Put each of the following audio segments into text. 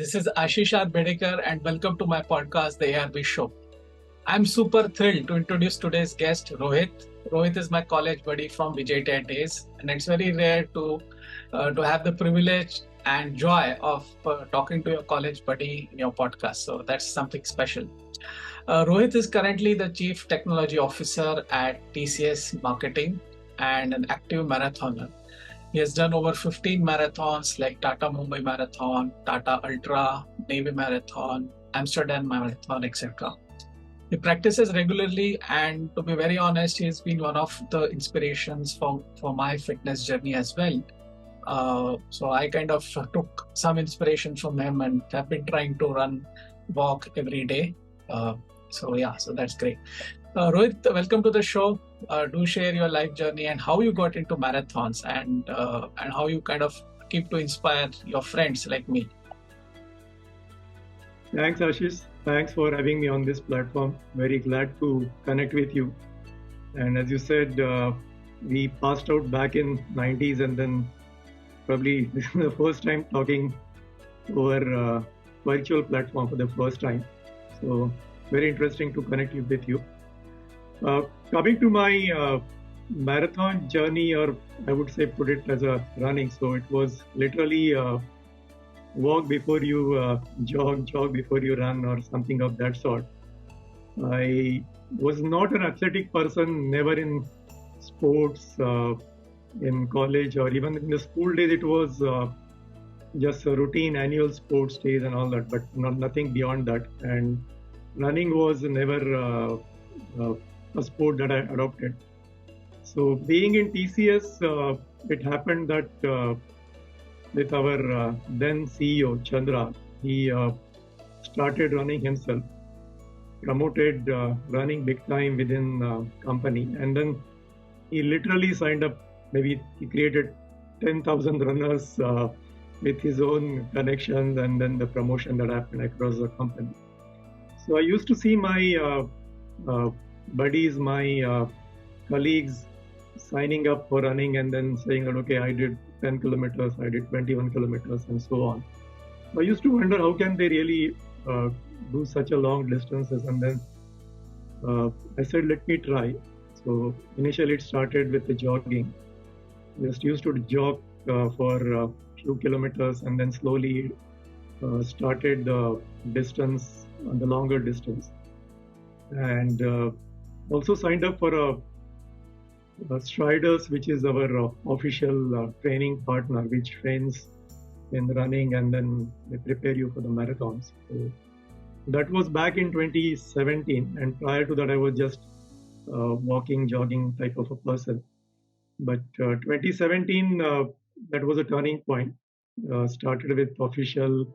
This is Ashish R. Bedekar and welcome to my podcast, The ARB Show. I'm super thrilled to introduce today's guest, Rohit. Rohit is my college buddy from Vijay Tech days, and it's very rare to have the privilege and joy of talking to your college buddy in your podcast. So that's something special. Rohit is currently the Chief Technology Officer at TCS Marketing and an active marathoner. He has done over 15 marathons like Tata Mumbai Marathon, Tata Ultra, Navy Marathon, Amsterdam Marathon, etc. He practices regularly, and to be very honest, he's been one of the inspirations for my fitness journey as well. So I kind of took some inspiration from him and have been trying to walk every day. So that's great. Rohit, welcome to the show. Do share your life journey and how you got into marathons and how you kind of keep to inspire your friends like me. Thanks, Ashish. Thanks for having me on this platform. Very glad to connect with you. And as you said, we passed out back in 90s, and then probably this is the first time talking over virtual platform for the first time. So very interesting to connect with you. Coming to my marathon journey, or I would say put it as a running. So it was literally walk before you jog before you run, or something of that sort. I was not an athletic person, never in sports, in college, or even in the school days. It was just a routine annual sports days and all that, but nothing beyond that. And running was never a sport that I adopted. So being in TCS, it happened that with our then CEO Chandra, he started running himself, promoted running big time within company, and then he literally signed up. Maybe he created 10,000 runners with his own connections, and then the promotion that happened across the company. So I used to see my buddies, my colleagues signing up for running and then saying that, okay, I did 10 kilometers, I did 21 kilometers, and so on. I used to wonder how can they really do such a long distances, and then I said, let me try. So initially it started with the jogging. Just used to jog for a few kilometers, and then slowly started the distance, the longer distance, and also signed up for a Striders, which is our official training partner, which trains in running, and then they prepare you for the marathons. So that was back in 2017, and prior to that I was just walking, jogging type of a person. But 2017, that was a turning point. Started with official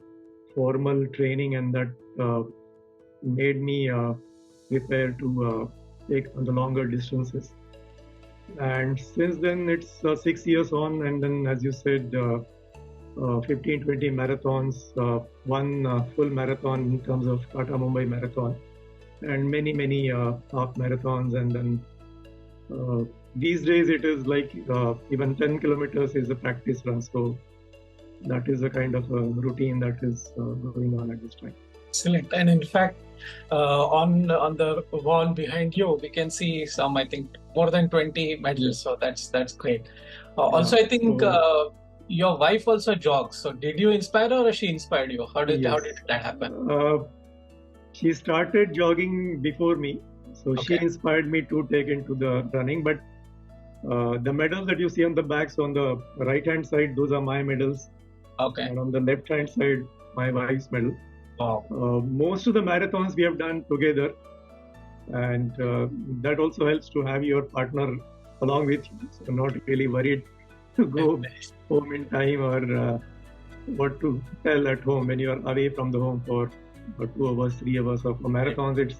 formal training, and that made me prepare to take on the longer distances. And since then, it's 6 years on, and then, as you said, 15, 20 marathons, one full marathon in terms of Tata Mumbai Marathon, and many half marathons. And then these days, it is like even 10 kilometers is a practice run. So that is a kind of a routine that is going on at this time. Excellent. And in fact, on the wall behind you, we can see some, I think, more than 20 medals. So that's great. Also, I think your wife also jogs. So did you inspire her, or she inspired you? How did that happen? She started jogging before me. So she inspired me to take into the running. But the medals that you see on the back, so on the right-hand side, those are my medals. Okay. And on the left-hand side, my wife's medal. Wow. Most of the marathons we have done together, and that also helps to have your partner along with you, so not really worried to go home in time, or what to tell at home when you are away from the home for 2 hours, 3 hours. So for marathons, it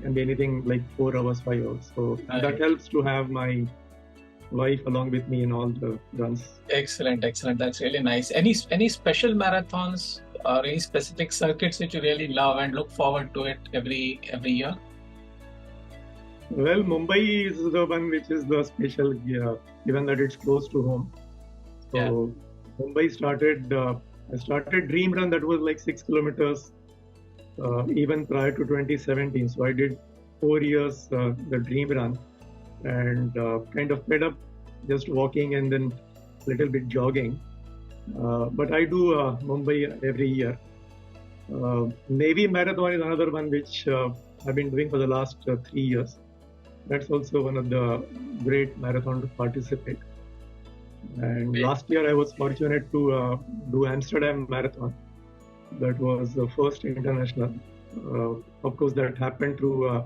can be anything like 4 hours, 5 hours. So that helps to have my wife along with me in all the runs. Excellent. That's really nice. Any special marathons or any specific circuits which you really love and look forward to it every year? Well, Mumbai is the one which is the special, given that it's close to home. So Mumbai started I started Dream Run, that was like 6 kilometers, even prior to 2017. So I did 4 years the Dream Run, and kind of fed up just walking and then a little bit jogging. But I do Mumbai every year. Navy Marathon is another one which I've been doing for the last 3 years. That's also one of the great marathon to participate. And last year I was fortunate to do Amsterdam Marathon. That was the first international. Of course, that happened through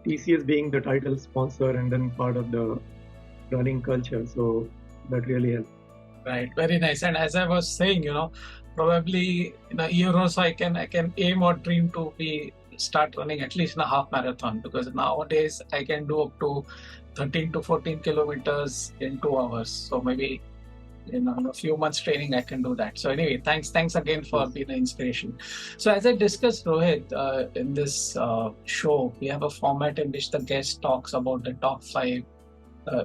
TCS being the title sponsor and then part of the running culture. So that really helped. Right, very nice. And as I was saying, probably in a year or so, I can aim or dream to start running at least in a half marathon, because nowadays I can do up to 13 to 14 kilometers in 2 hours. So maybe in a few months training, I can do that. So anyway, thanks again for being an inspiration. So as I discussed, Rohit, in this show, we have a format in which the guest talks about the top 5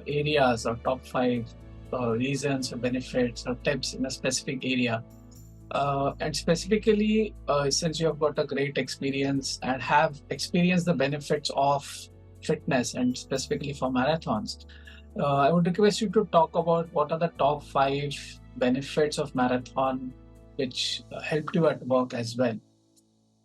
areas or top 5 reasons or benefits or tips in a specific area. And specifically, since you have got a great experience and have experienced the benefits of fitness and specifically for marathons, I would request you to talk about what are the top 5 benefits of marathon which helped you at work as well.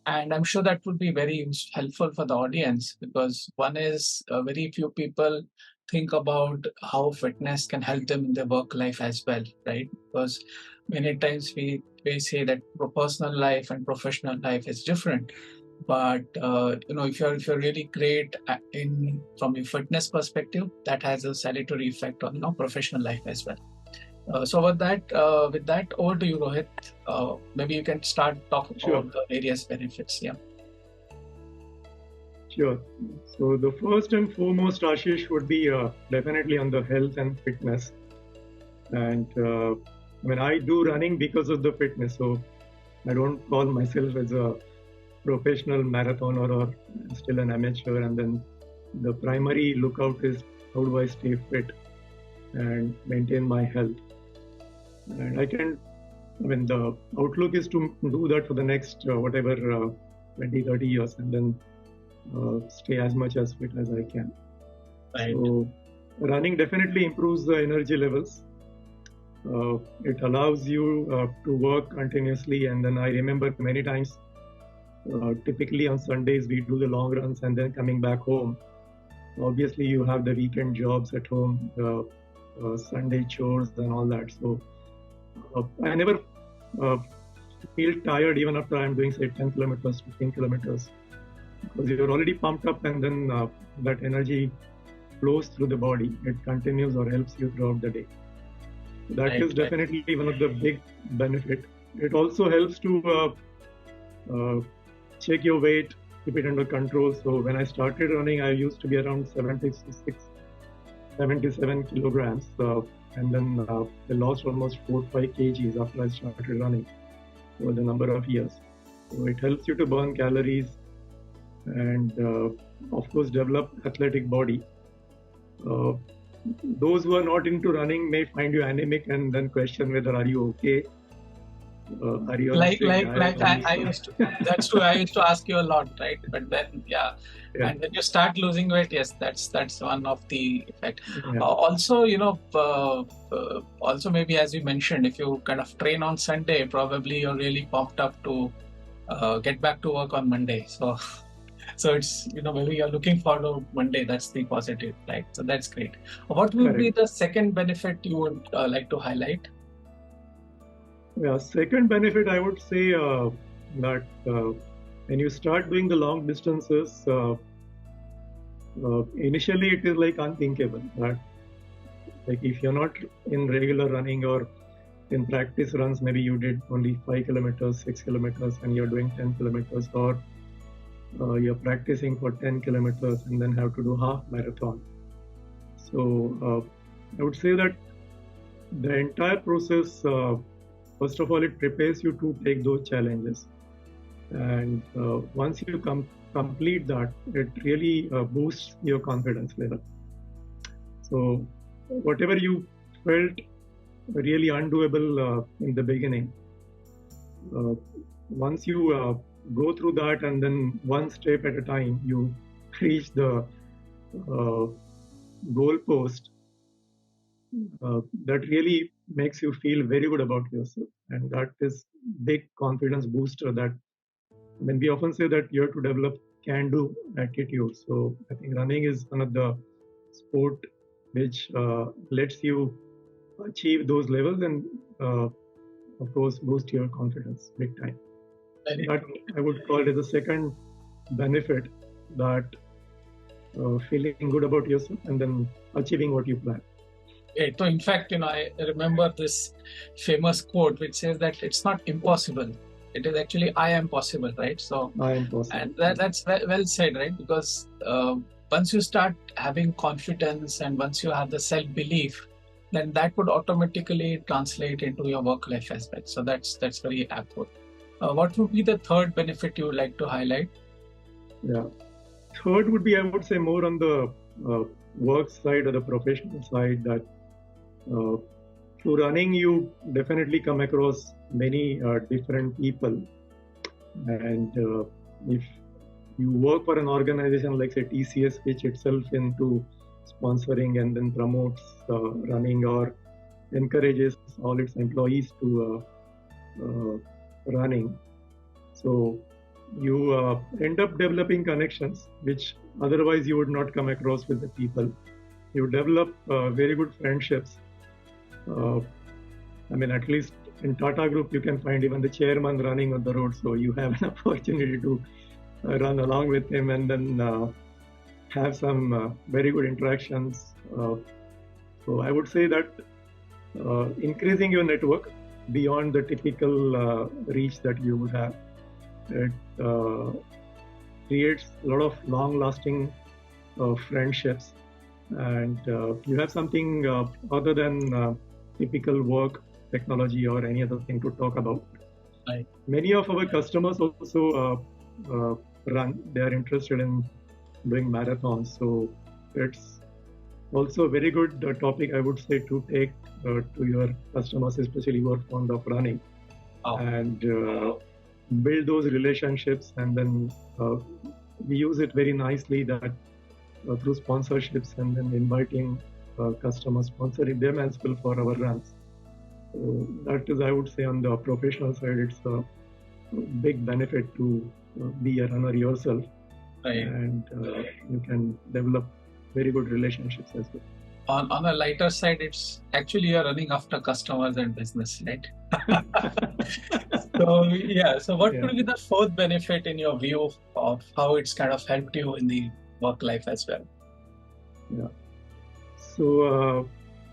And I'm sure that would be very helpful for the audience, because one is very few people think about how fitness can help them in their work life as well, right? Because many times we say that personal life and professional life is different. But if you're really great from a fitness perspective, that has a salutary effect on professional life as well. So with that, over to you, Rohit. Maybe you can start talking about the various benefits. Yeah. Sure. So the first and foremost, Ashish, would be definitely on the health and fitness. And I do running because of the fitness. So I don't call myself as a professional marathoner or still an amateur. And then the primary lookout is how do I stay fit and maintain my health. And the outlook is to do that for the next 20, 30 years, and then stay as much as fit as I can. Right. So running definitely improves the energy levels. It allows you to work continuously, and then I remember many times, typically on Sundays we do the long runs, and then coming back home, obviously you have the weekend jobs at home, the Sunday chores and all that. So I never feel tired even after I'm doing say 10 kilometers, 15 kilometers, because you're already pumped up, and then that energy flows through the body. It continues or helps you throughout the day. That is definitely one of the big benefit. It also helps to check your weight, keep it under control. So when I started running, I used to be around 77 kilograms, and then I lost almost 4-5 kgs after I started running over the number of years. So it helps you to burn calories and of course develop athletic body. Those who are not into running may find you anemic and then question whether are you okay. Are you I used to, that's true. I used to ask you a lot, right? But then and when you start losing weight, yes, that's one of the effect. Also, also maybe as you mentioned, if you kind of train on Sunday, probably you're really pumped up to get back to work on Monday. So it's, maybe you're looking forward to Monday. That's the positive, right? So that's great. What would be the second benefit you would like to highlight? Yeah, second benefit, I would say that when you start doing the long distances, initially it is like unthinkable. That like if you're not in regular running or in practice runs, maybe you did only 5 kilometers, 6 kilometers, and you're doing 10 kilometers, or you're practicing for 10 kilometers and then have to do half marathon. So I would say that the entire process, first of all, it prepares you to take those challenges. And once you complete that, it really boosts your confidence level. So whatever you felt really undoable in the beginning. Once you go through that, and then one step at a time, you reach the uh, goal post, that really makes you feel very good about yourself, and that is big confidence booster. That when we often say that you have to develop can-do attitude, so I think running is one of the sport which lets you achieve those levels, and of course boost your confidence big time. Very That true. I would call it as a second benefit, that feeling good about yourself and then achieving what you plan. So in fact, I remember this famous quote which says that it's not impossible. It is actually I am possible, right? So, I am possible. and that's well said, right? Because once you start having confidence and once you have the self-belief, then that would automatically translate into your work life as well. So that's very apple. What would be the third benefit you would like to highlight? Yeah. Third would be, I would say, more on the work side or the professional side, that through running, you definitely come across many different people. And if you work for an organization like, say, TCS, which itself into sponsoring and then promotes running, or encourages all its employees to running. So you end up developing connections which otherwise you would not come across with the people. You develop very good friendships. I mean, at least in Tata Group, you can find even the chairman running on the road. So you have an opportunity to run along with him, and then have some very good interactions. So I would say that increasing your network beyond the typical reach that you would have, it creates a lot of long-lasting friendships, and you have something other than typical work, technology, or any other thing to talk about. Right. Many of our customers also run. They are interested in doing marathons, so it's also a very good topic, I would say, to take to your customers, especially who are fond of running, and build those relationships. And then we use it very nicely, that through sponsorships, and then inviting customers, sponsoring them as well for our runs. So that is, I would say, on the professional side, it's a big benefit to be a runner yourself, Right. and you can develop very good relationships as well. On a lighter side, it's actually you're running after customers and business, right? So yeah. So what Yeah. would be the fourth benefit in your view of how it's kind of helped you in the work life as well? Yeah. So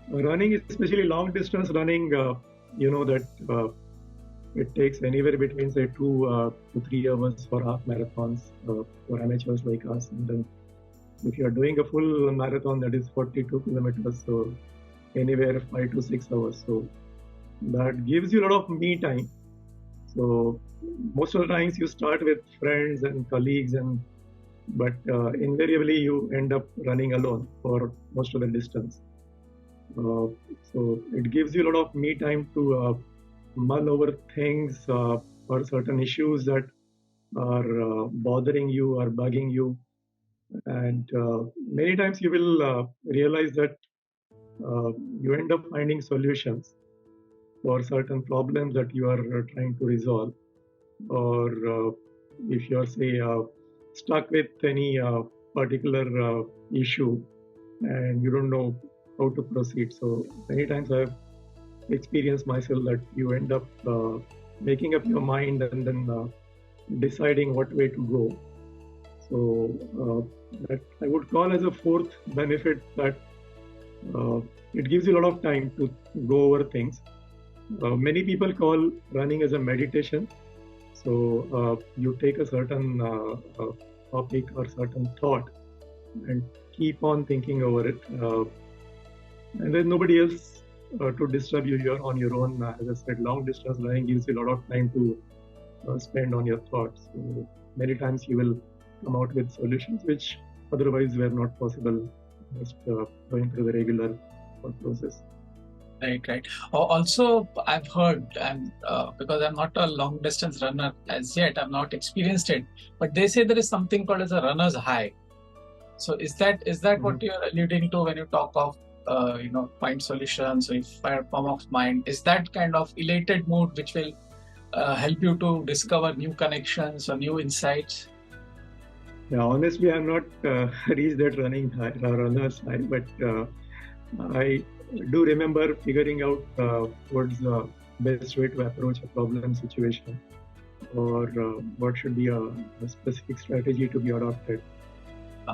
running, especially long distance running, you know that it takes anywhere between, say, 2 to 3 hours for half marathons for amateurs like us. And then if you are doing a full marathon, that is 42 kilometers, so anywhere 5 to 6 hours. So that gives you a lot of me time. So most of the times you start with friends and colleagues, but invariably you end up running alone for most of the distance. So it gives you a lot of me time to mull over things or certain issues that are bothering you or bugging you. And many times you will realize that you end up finding solutions for certain problems that you are trying to resolve. Or if you are, say, stuck with any particular issue and you don't know how to proceed. So many times I've experienced myself that you end up making up your mind and then deciding what way to go. So that I would call as a fourth benefit, that it gives you a lot of time to go over things. Many people call running as a meditation. So you take a certain topic or certain thought and keep on thinking over it. And there's nobody else to disturb you. You're on your own. As I said, long distance running gives you a lot of time to spend on your thoughts. So many times you will come out with solutions which otherwise were not possible just going through the regular thought process. Right, right. Also, I've heard, and because I'm not a long distance runner as yet, I've not experienced it. But they say there is something called as a runner's high. So is that Mhm. what you're alluding to when you talk of point solutions or if fire form of mind? Is that kind of elated mood which will help you to discover new connections or new insights? Yeah, honestly, I'm not reached that runner's high, but I do remember figuring out what's the best way to approach a problem situation, or what should be a specific strategy to be adopted.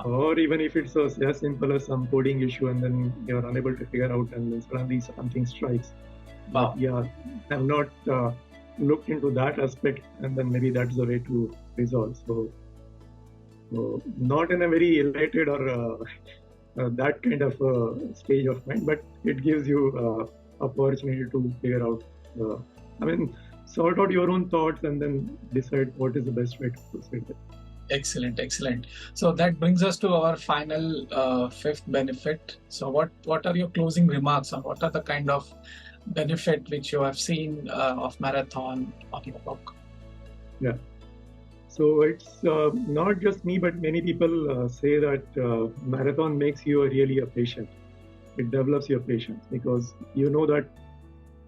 Or even if it's as simple as some coding issue and then you're unable to figure out and then suddenly something strikes. But Wow. yeah, I've not looked into that aspect and then maybe that's the way to resolve. So not in a very elated or that kind of stage of mind, but it gives you opportunity to figure out, uh, I mean, sort out your own thoughts and then decide what is the best way to proceed with. Excellent, excellent. So that brings us to our final fifth benefit. So what are your closing remarks on what are the kind of benefit which you have seen of marathon on your book? Yeah. So it's not just me, but many people say that marathon makes you really a patient. It develops your patience because you know that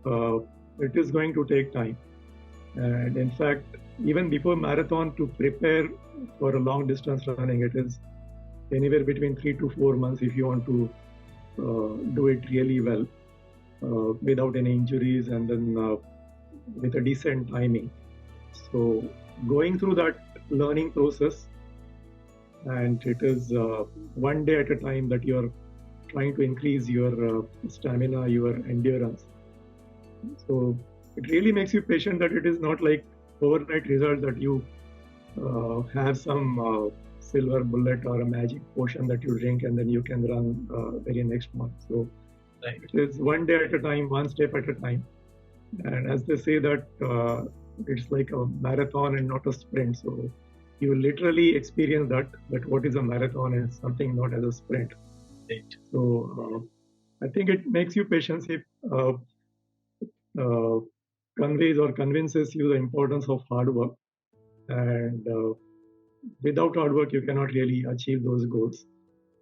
uh, it is going to take time. And in fact, even before marathon, to prepare for a long distance running, it is anywhere between 3 to 4 months if you want to do it really well without any injuries and then with a decent timing. So going through that learning process, and it is one day at a time that you're trying to increase your stamina, your endurance. So it really makes you patient that it is not like overnight result that you have some silver bullet or a magic potion that you drink and then you can run very next month. So Right. it is one day at a time, one step at a time. And as they say that it's like a marathon and not a sprint. So you literally experience that what is a marathon and something not as a sprint. Right. So I think it makes you patient if uh, uh, conveys or convinces you the importance of hard work. And without hard work, you cannot really achieve those goals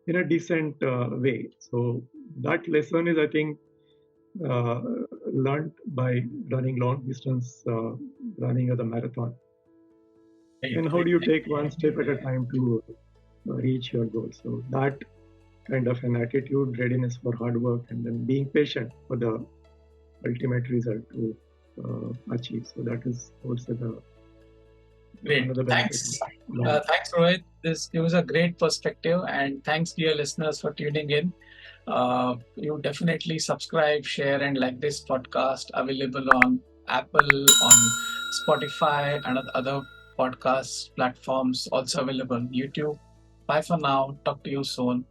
in a decent way. So that lesson is, I think, uh, learned by running long distance, running of the marathon. Right, And how right. do you take one step at a time to reach your goal? So that kind of an attitude, readiness for hard work, and then being patient for the ultimate result to achieve. So that is also the Great. another benefit. Thanks. Long. Thanks, Rohit. This gives a great perspective, and thanks, dear listeners, for tuning in. You definitely subscribe, share, and like this podcast available on Apple, on Spotify, and other podcast platforms also available. YouTube. Bye for now. Talk to you soon.